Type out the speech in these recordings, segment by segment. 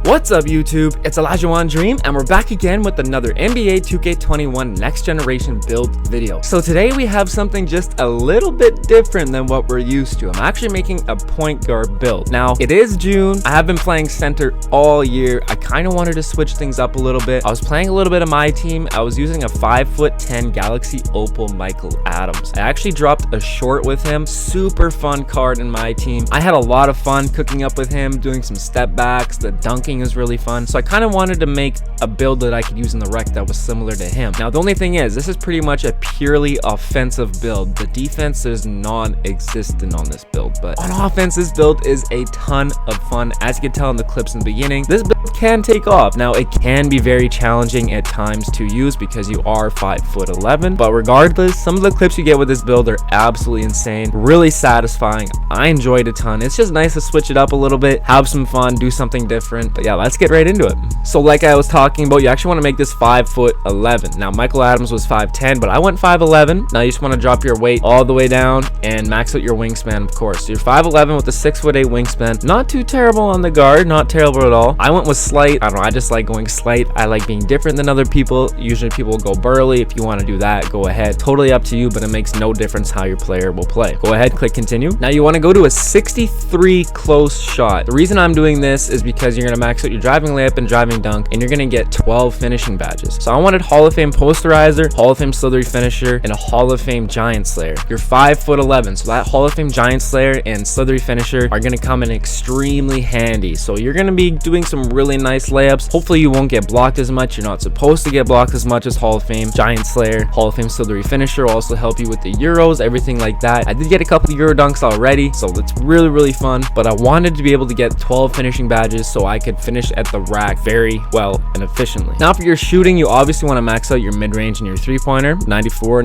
What's up YouTube, it's Elijah One Dream and we're back again with another NBA 2K21 next generation build video. So today we have something just a little bit different than what we're used to. I'm actually making a point guard build. Now it is June, I have been playing center all year. I kind of wanted to switch things up a little bit. I was playing a little bit of my team. I was using a 5'10" Galaxy Opal Michael Adams. I actually dropped a short with him, super fun card in my team. I had a lot of fun cooking up with him, doing some step backs, the dunking is really fun. So I kind of wanted to make a build that I could use in the rec that was similar to him. Now the only thing is, this is pretty much a purely offensive build. The defense is non-existent on this build, but on offense this build is a ton of fun. As you can tell in the clips in the beginning, this build can take off. Now it can be very challenging at times to use because you are 5'11", but regardless, some of the clips you get with this build are absolutely insane, really satisfying. I enjoyed a ton. It's just nice to switch it up a little bit, have some fun, do something different. But yeah, let's get right into it. So like I was talking about, you actually want to make this 5'11". Now Michael Adams was 5'10", but I went 5'11". Now you just want to drop your weight all the way down and max out your wingspan, of course. So you're 5'11" with a 6'8" wingspan. Not too terrible on the guard, not terrible at all. I went with slight. I don't know, I just like going slight. I like being different than other people. Usually people will go burly. If you want to do that, go ahead. Totally up to you, but it makes no difference how your player will play. Go ahead, click continue. Now you want to go to a 63 close shot. The reason I'm doing this is because you're going to max out your driving layup and driving dunk, and you're going to get 12 finishing badges. So I wanted Hall of Fame posterizer, Hall of Fame slithery finisher, and a Hall of Fame giant slayer. You're 5'11", so that Hall of Fame giant slayer and slithery finisher are going to come in extremely handy. So you're going to be doing some really nice layups. Hopefully you won't get blocked as much. You're not supposed to get blocked as much as Hall of Fame giant slayer. Hall of Fame slithery finisher will also help you with the euros, everything like that. I did get a couple of euro dunks already, so it's really fun, but I wanted to be able to get 12 finishing badges so I could finish at the rack very well and efficiently. Now for your shooting, you obviously want to max out your mid-range and your three-pointer, 94,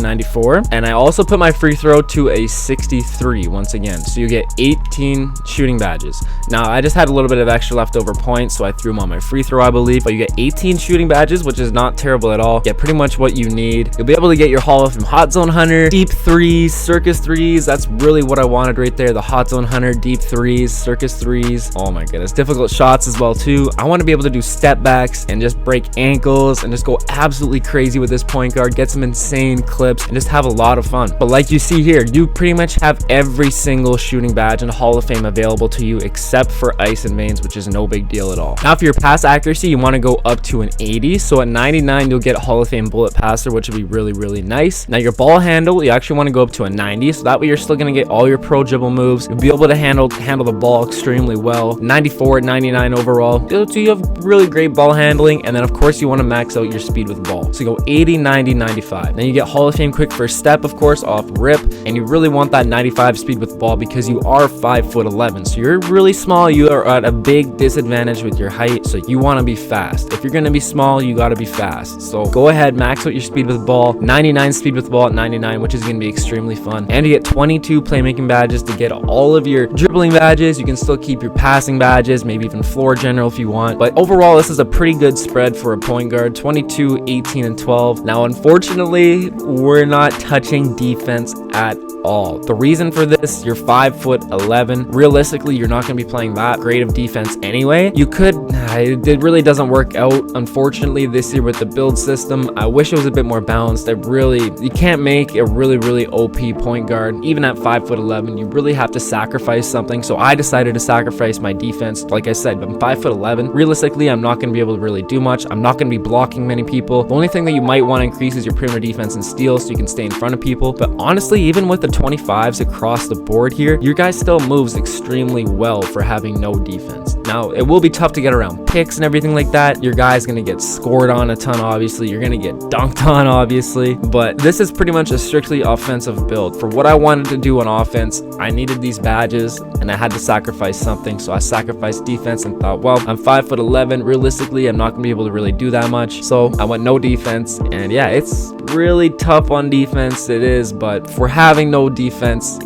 and I also put my free throw to a 63 once again, so you get 18 shooting badges. Now I just had a little bit of extra leftover points, so I threw them on my free throw, I believe, but you get 18 shooting badges, which is not terrible at all. Get pretty much what you need. You'll be able to get your Hall of Fame hot zone hunter, deep threes, circus threes. That's really what I wanted right there, the hot zone hunter, deep threes, circus threes. Oh my goodness, difficult shots as well too. too. I want to be able to do step backs and just break ankles and just go absolutely crazy with this point guard, get some insane clips, and just have a lot of fun. But like you see here, you pretty much have every single shooting badge in Hall of Fame available to you except for ice and veins, which is no big deal at all. Now for your pass accuracy, you want to go up to an 80. So at 99, you'll get Hall of Fame bullet passer, which would be really nice. Now your ball handle, you actually want to go up to a 90. So that way you're still going to get all your pro dribble moves. You'll be able to handle the ball extremely well. 94 at 99 overall. So you have really great ball handling. And then of course you want to max out your speed with ball. So you go 80, 90, 95. Then you get Hall of Fame quick first step, of course, off rip. And you really want that 95 speed with ball because you are 5'11". So you're really small. You are at a big disadvantage with your height. So you want to be fast. If you're going to be small, you got to be fast. So go ahead, max out your speed with ball. 99 speed with ball at 99, which is going to be extremely fun. And you get 22 playmaking badges to get all of your dribbling badges. You can still keep your passing badges, maybe even floor general if you want. But overall, this is a pretty good spread for a point guard. 22, 18, and 12. Now, unfortunately, we're not touching defense at all. The reason for this, you're 5'11". Realistically, you're not going to be playing that great of defense anyway. You could, it really doesn't work out, unfortunately, this year with the build system. I wish it was a bit more balanced. You can't make a really OP point guard, even at 5'11". You really have to sacrifice something. So I decided to sacrifice my defense. Like I said, I'm 5'11". Realistically, I'm not going to be able to really do much. I'm not going to be blocking many people. The only thing that you might want to increase is your perimeter defense and steals so you can stay in front of people. But honestly, even with the 25s across the board here, your guy still moves extremely well for having no defense. Now, it will be tough to get around picks and everything like that. Your guy's going to get scored on a ton, obviously. You're going to get dunked on, obviously. But this is pretty much a strictly offensive build. For what I wanted to do on offense, I needed these badges and I had to sacrifice something. So I sacrificed defense and thought, well, I'm 5'11". Realistically, I'm not going to be able to really do that much. So I went no defense. And yeah, it's really tough on defense. It is. But for having no defense,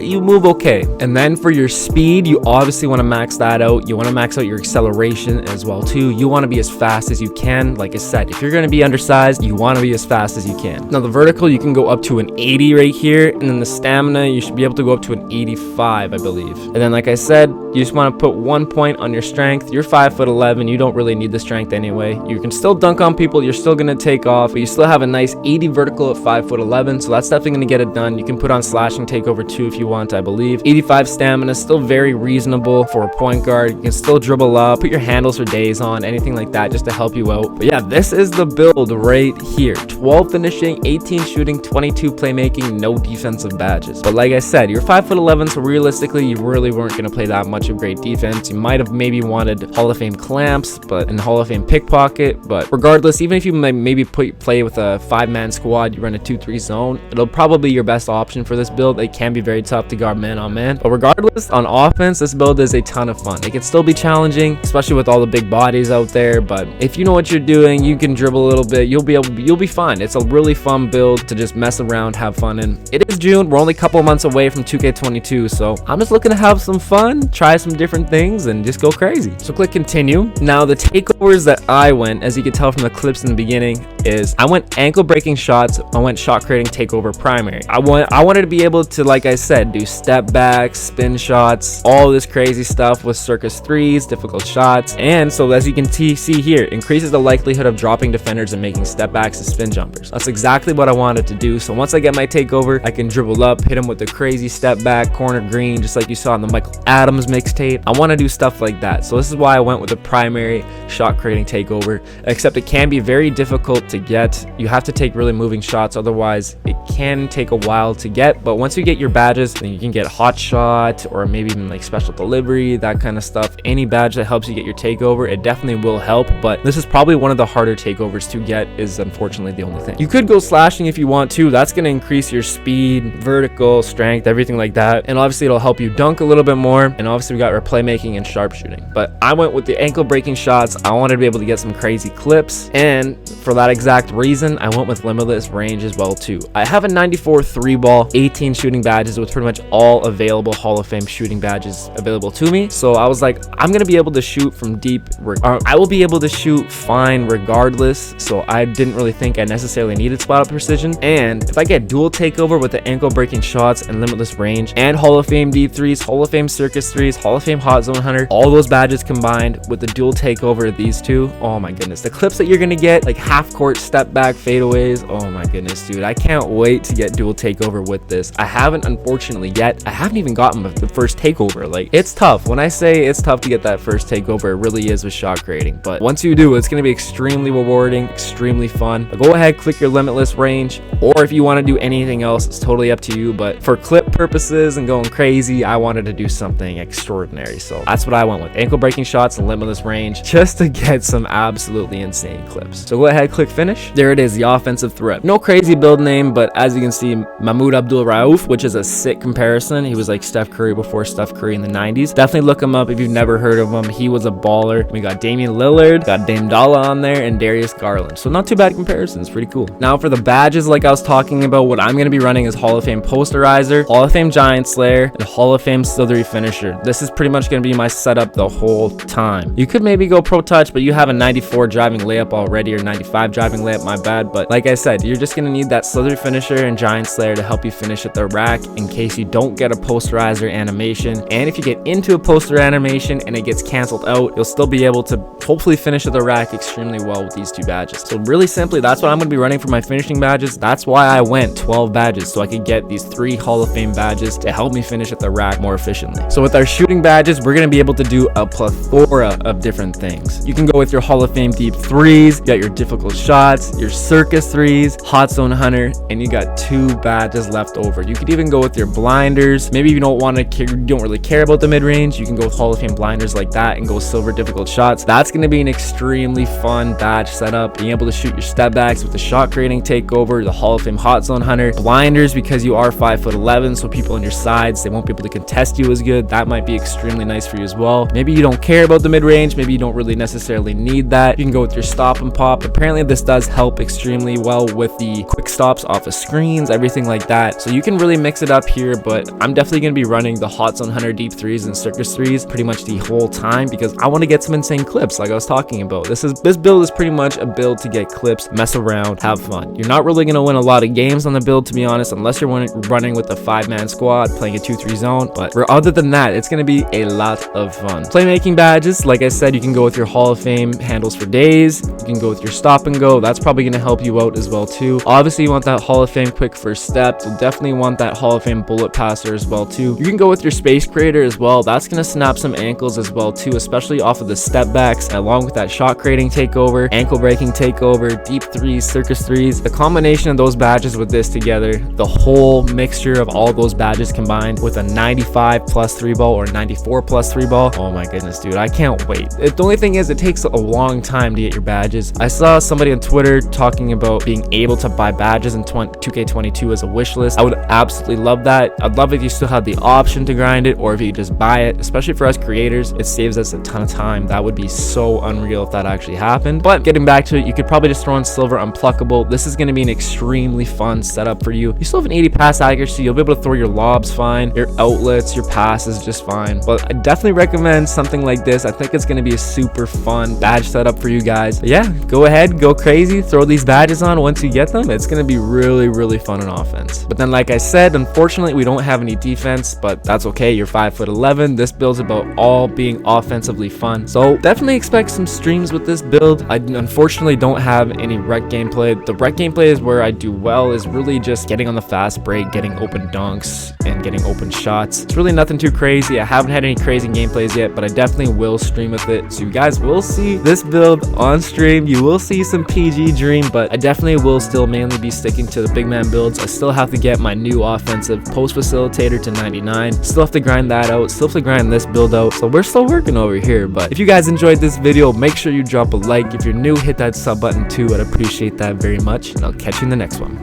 you move okay. And then for your speed, you obviously want to max that out. You want to max out your acceleration as well too. You want to be as fast as you can. Like I said, if you're going to be undersized, you want to be as fast as you can. Now the vertical, you can go up to an 80 right here, and then the stamina, you should be able to go up to an 85, I believe. And then like I said, you just want to put 1 point on your strength. You're 5'11". You don't really need the strength anyway. You can still dunk on people. You're still going to take off, but you still have a nice 80 vertical at 5'11". So that's definitely going to get it done. You can put on slashing takeover too if you want, I believe. 85 stamina, still very reasonable for a point guard. You can still dribble up, put your handles for days on, anything like that just to help you out. But yeah, this is the build right here. 12 finishing, 18 shooting, 22 playmaking, no defensive badges. But like I said, you're 5'11", so realistically, you really weren't going to play that much of great defense. You might have maybe wanted Hall of Fame clamps, and Hall of Fame pickpocket. But regardless, even if you maybe play with a 5-man squad, you run a 2-3 zone, it'll probably be your best option for this build. It can be very tough to guard man on man. But regardless, on offense, this build is a ton of fun. It can still be challenging, especially with all the big bodies out there. But if you know what you're doing, you can dribble a little bit. You'll be fine. It's a really fun build to just mess around, have fun in. It is June. We're only a couple months away from 2K22, so I'm just looking to have some fun, try some different things, and just go crazy. So click continue. Now the takeovers that I went, as you can tell from the clips in the beginning, is I went ankle breaking shots. I went shot creating takeover primary. I wanted to be able to, like I said, do step backs, spin shots, all this crazy stuff with circus threes, difficult shots. And so as you can see here, increases the likelihood of dropping defenders and making step backs and spin jumpers. That's exactly what I wanted to do. So once I get my takeover, I can dribble up, hit him with the crazy step back, corner green, just like you saw in the Michael Adams mixtape. I want to do stuff like that. So this is why I went with the primary shot creating takeover, except it can be very difficult to get. You have to take really moving shots, otherwise it can take a while to get. But once you get your badges, then you can get hot shot or maybe even like special delivery, that kind of stuff. Any badge that helps you get your takeover, it definitely will help. But this is probably one of the harder takeovers to get, is unfortunately the only thing. You could go slashing if you want to. That's going to increase your speed, vertical, strength, everything like that. And obviously it'll help you dunk a little bit more. And obviously we got our playmaking and sharpshooting. But I went with the ankle breaking shots. I wanted to be able to get some crazy clips. And for that exact reason, I went with limitless range as well too. I have a 94 3 ball, 18 shooting badges, which pretty much all available Hall of Fame shooting badges available to me. So I was like, I'm gonna be able to shoot from deep, I will be able to shoot fine regardless. So I didn't really think I necessarily needed spot up precision. And if I get dual takeover with the ankle breaking shots and limitless range and Hall of Fame deep threes, Hall of Fame circus threes, Hall of Fame hot zone hunter, all those badges combined with the dual takeover of these two, oh my goodness, the clips that you're gonna get, like half court step back fadeaways, oh my goodness, dude, I can't wait to get dual takeover with this. I haven't, unfortunately, yet. I haven't even gotten the first takeover. Like, it's tough. When I say it's tough to get that first takeover, it really is with shot creating. But once you do, it's gonna be extremely rewarding, extremely fun. But go ahead, click your limitless range, or if you want to do anything else, it's totally up to you. But for clip purposes and going crazy, I wanted to do something extraordinary, so that's what I went with. Ankle breaking shots and limitless range, just to get some absolutely insane clips. So go ahead, click finish. There it is, the offensive threat. No crazy build name, but as you can see, Mahmoud Abdul-Rauf, which is a sick comparison. He was like Steph Curry before Steph Curry in the 90s. Definitely look him up if you've never heard of him. He was a baller. We got Damian Lillard, got Dame Dalla on there, and Darius Garland. So not too bad comparisons, pretty cool. Now for the badges, like I was talking about, what I'm going to be running is Hall of Fame Posterizer, Hall of Fame Giant Slayer, and Hall of Fame Slithery Finisher. This is pretty much going to be my setup the whole time. You could maybe go Pro Touch, but you have a 94 driving layup already, or 95 driving layup, my bad. But like I said, you're just going to need that Slithery Finisher and Giant Slayer to help you finish at the rack in case you don't get a posterizer animation. And if you get into a poster animation and it gets canceled out, you'll still be able to hopefully finish at the rack extremely well with these two badges. So really simply, that's what I'm going to be running for my finishing badges. That's why I went 12 badges, so I could get these 3 Hall of Fame badges to help me finish at the rack more efficiently. So with our shooting badges, we're going to be able to do a plethora of different things. You can go with your Hall of Fame deep threes, you got your difficult shots, your circus threes, hot zone hunter, and you got 2 badges left over. You could even go with your blinders. Maybe you don't want to you don't really care about the mid-range, you can go with Hall of Fame blinders like that and go silver difficult shots. That's going to be an extremely fun badge setup. Being able to shoot your step backs with the shot creating takeover, the Hall of Fame hot zone hunter, blinders because you are 5'11", so people on your sides, they won't be able to contest you as good. That might be extremely nice for you as well. Maybe you don't care about the mid-range, maybe you don't really necessarily need that. You can go with your stop and pop. Apparently this does help extremely well with the quick stops off of screens, everything like that. So you can really mix it up here, but I'm definitely going to be running the hot zone hunter deep threes and circus threes pretty much the whole time because I want to get some insane clips like I was talking about. This build is pretty much a build to get clips, mess around, have fun. You're not really going to win a lot of games on the build, to be honest, unless you're running with a 5-man squad playing a 2-3 zone, but other than that, it's going to be a lot of fun. Playmaking badges, like I said, you can go with your Hall of Fame handles for days, you can go with your stop and go. That's probably going to help you out as well too. Obviously you want that Hall of Fame quick first step, so definitely want that Hall of Fame bullet passer as well too. You can go with your space creator as well. That's going to snap some ankles as well too, especially off of the step backs, along with that shot creating takeover, ankle breaking takeover, deep threes, circus threes. The combination of those badges with this together, the whole mixture of all those badges combined with a 95 plus 3 ball or 94 plus 3 ball, oh my goodness, dude, I can't wait. The only thing is, it takes a long time to get your badges. I saw somebody on Twitter talking about being able to buy badges in 2K22 as a wish list. I would absolutely love that. I'd love if you still had the option to grind it, or if you just buy it. Especially for us creators, it saves us a ton of time. That would be so unreal if that actually happened. But getting back to it, you could probably just throw in silver unpluckable. This is going to be an extremely fun setup for you. You still have an 80 pass accuracy. You'll be able to throw your lobs fine, your outlets, your passes just fine. But I definitely recommend something like this. I think it's going to be a super fun badge setup for you guys. But yeah, go ahead, go crazy, throw these badges on once you get them. It's going to be really fun on offense. But then, like I said, unfortunately we don't have any defense, but that's okay. You're 5'11". This build's about all being offensively fun, so definitely expect some streams with this build. I unfortunately don't have any rec gameplay. The rec gameplay is where I do well, is really just getting on the fast break, getting open dunks, and getting open shots. It's really nothing too crazy. I haven't had any crazy gameplays yet, but I definitely will stream with it, so you guys will see this build on stream. You will see some PG Dream, but I definitely will still mainly be sticking to the big man builds. I still have to get my new offensive post facilitator to 99. Still have to grind that out, still have to grind this build out, so we're still working over here. But if you guys enjoyed this video, make sure you drop a like. If you're new, hit that sub button too. I'd appreciate that very much, and I'll catch you in the next one.